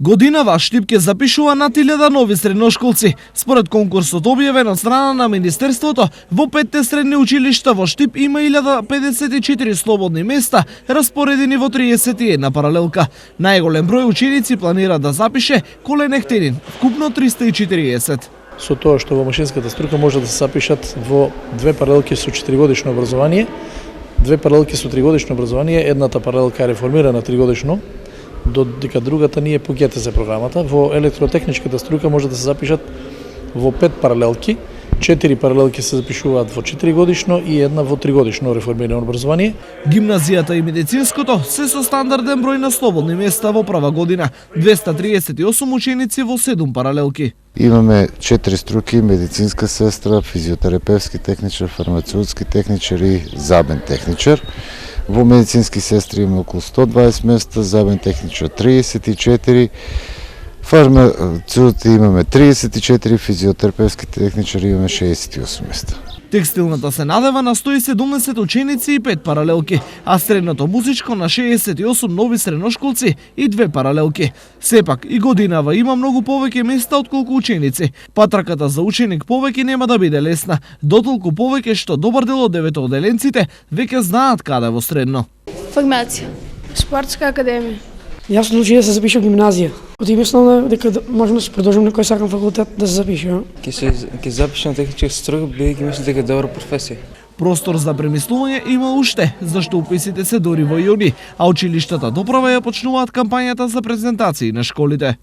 Годинава Штип ќе запишува над 1000 нови средношколци. Според конкурсот објавен од страна на Министерството, во 5 средни училишта во Штип има 1054 слободни места, распоредени во 31 паралелка. Најголем број ученици планира да запише Коле Нехтенин, вкупно 340. Со тоа што во машинската струка може да се запишат во 2 паралелки со 4-годишно образование, 2 паралелки со 3-годишно образование, едната паралелка е реформирана 3-годишно, додека другата не е по ГТЗ програмата. Во електротехничката струка може да се запишат во 5 паралелки, 4 паралелки се запишуваат во 4-годишно и една во 3-годишно реформирано образование. Гимназијата и медицинското се со стандарден број на слободни места во прва година, 238 ученици во 7 паралелки. Имаме 4 струки: медицинска сестра, физиотерапевски техничар, фармацеутски техничар и забен техничар. Во медицински сестри имаме околу 120 места, забен техничар 34, фармацеути имаме 34, физиотерапевски техничари имаме 68 места. Текстилната се надева на 170 ученици и 5 паралелки, а средното музичко на 68 нови средношколци и 2 паралелки. Сепак и годинава има многу повеќе места отколку ученици. Патраката за ученик повеќе нема да биде лесна, дотолку повеќе што добар дел од деветоделенците веќе знаат каде во средно. Фармација, спортска академија. Јас одлучив да се запишам в гимназија. Од имесно дека можам да се продолжам на кој сакам факултет да се запишам. Ќе запишам на техничка струка, бидејќи мислам дека е добра професија. Простор за премислување има уште, зашто уписите се дори во јуни, а училиштата доправа ја почнуваат кампањата за презентации на школите.